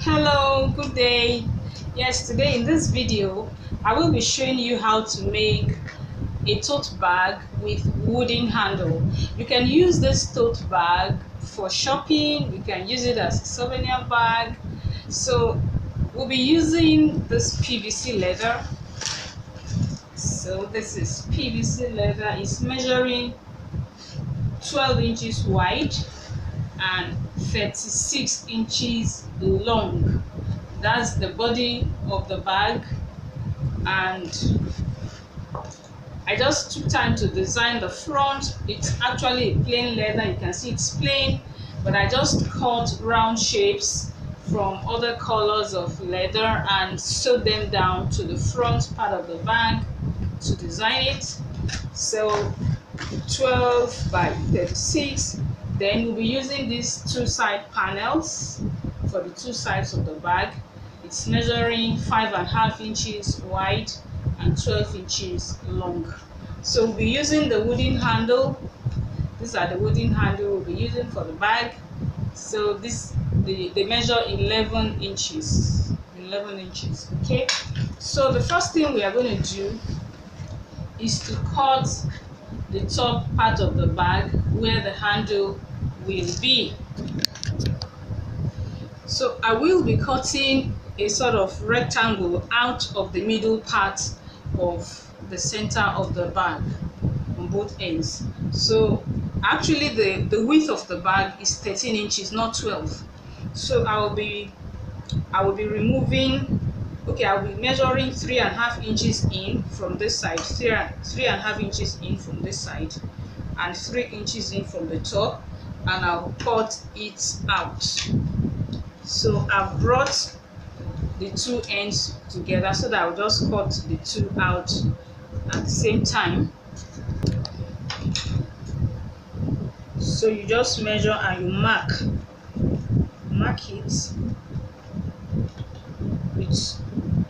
Hello, good day. Yes, today in this video I will be showing you how to make a tote bag with wooden handle. You can use this tote bag for shopping, you can use it as a souvenir bag. So we'll be using this PVC leather. So this is PVC leather. It's measuring 12 inches wide and 36 inches long. That's the body of the bag, and I just took time to design the front. It's actually a plain leather. You can see it's plain, but I just cut round shapes from other colors of leather and sewed them down to the front part of the bag to design it. So 12 by 36. Then we'll be using these two side panels for the two sides of the bag. It's measuring 5.5 inches wide and 12 inches long. So we'll be using the wooden handle. These are the wooden handle we'll be using for the bag. So they measure 11 inches. 11 inches. Okay. So the first thing we are going to do is to cut the top part of the bag where the handle will be. So I will be cutting a sort of rectangle out of the middle part of the center of the bag on both ends. So actually the width of the bag is 13 inches, not 12. So I will be removing, okay, I'll be measuring 3.5 inches in from this side, 3.5 inches in from this side, and 3 inches in from the top, and I'll cut it out. So I've brought the two ends together so that I'll just cut the two out at the same time. So you just measure and you mark it with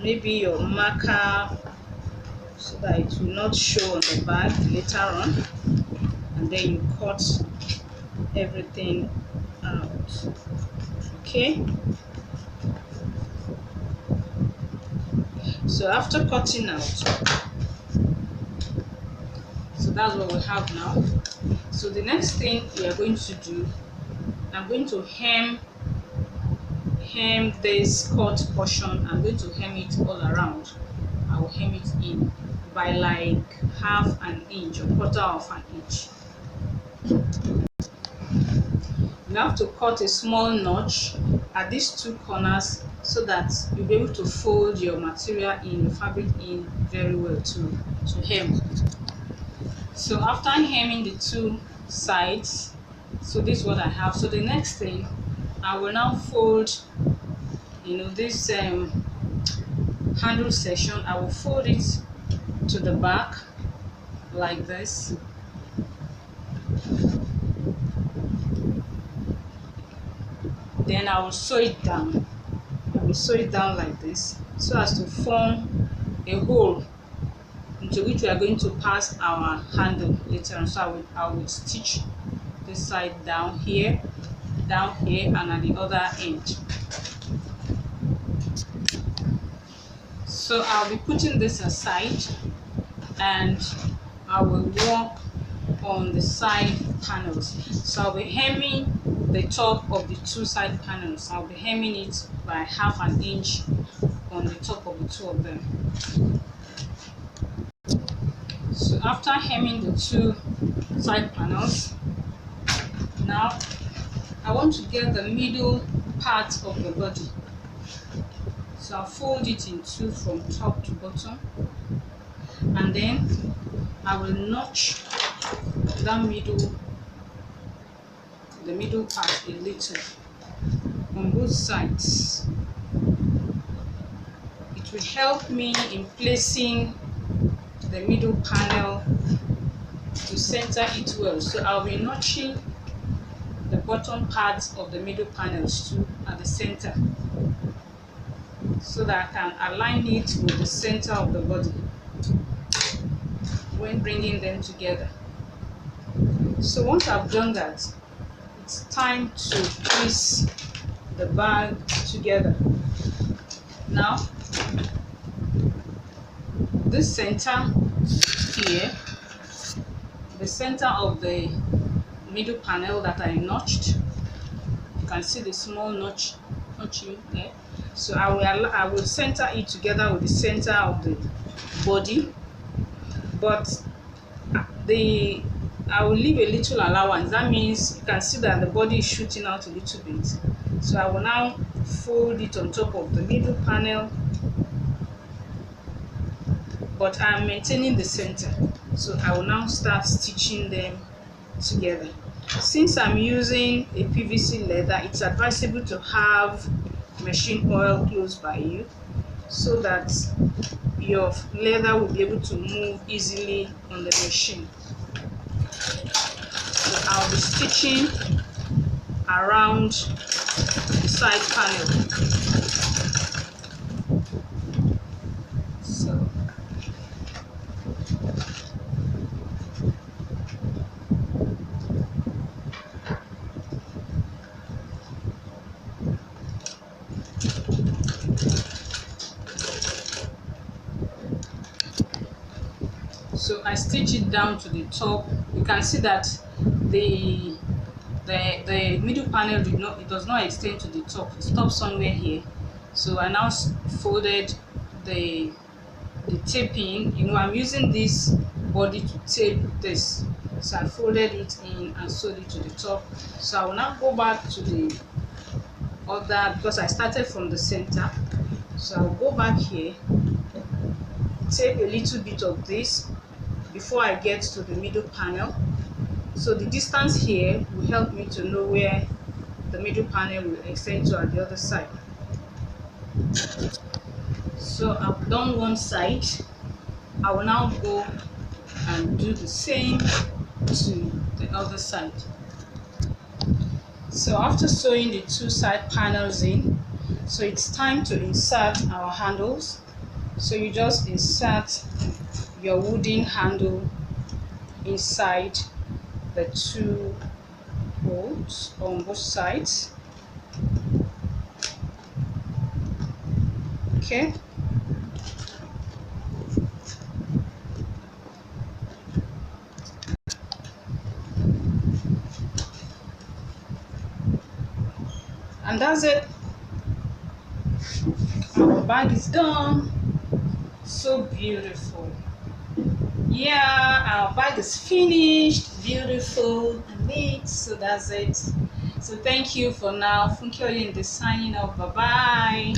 maybe your marker so that it will not show on the bag later on, and then you cut everything out. Okay, so after cutting out, so that's what we have now. So the next thing we are going to do, I'm going to hem this cut portion. I'm going to hem it all around. I will hem it in by like half an inch or quarter of an inch. You have to cut a small notch at these two corners so that you'll be able to fold your material in, your fabric in very well to hem. So after hemming the two sides, so this is what I have. So the next thing, I will now fold, this handle section. I will fold it to the back like this. Then I will sew it down. I will sew it down like this so as to form a hole into which we are going to pass our handle later on. So I will stitch this side down here, and at the other end. So I'll be putting this aside and I will work on the side panels. So I'll be hemming the top of the two side panels. I'll be hemming it by half an inch on the top of the two of them. So after hemming the two side panels, now I want to get the middle part of the body. So I'll fold it in two from top to bottom, and then I will notch that the middle part a little on both sides. It will help me in placing the middle panel to center it well. So I'll be notching the bottom parts of the middle panels too at the center, so that I can align it with the center of the body when bringing them together. So once I've done that, it's time to twist the bag together. Now this center here, the center of the middle panel that I notched, you can see the small notching there. So I will center it together with the center of the body, but I will leave a little allowance. That means you can see that the body is shooting out a little bit. So I will now fold it on top of the middle panel, but I'm maintaining the center. So I will now start stitching them together. Since I'm using a PVC leather, it's advisable to have machine oil close by you so that your leather will be able to move easily on the machine. So I'll be stitching around the side panel. So I stitch it down to the top. You can see that the middle panel does not extend to the top. It stops somewhere here. So I now folded the taping. You know, I'm using this body to tape this. So I folded it in and sewed it to the top. So I will now go back to the other, because I started from the center. So I'll go back here, take a little bit of this before I get to the middle panel. So the distance here will help me to know where the middle panel will extend to at the other side. So I've done one side. I will now go and do the same to the other side. So after sewing the two side panels in, so it's time to insert our handles. So you just insert your wooden handle inside the two holes on both sides. Okay. And that's it. Our bag is done. So beautiful. Yeah, our bag is finished, beautiful and neat. So that's it. So thank you for now. Funke Oyinde signing off. Bye bye.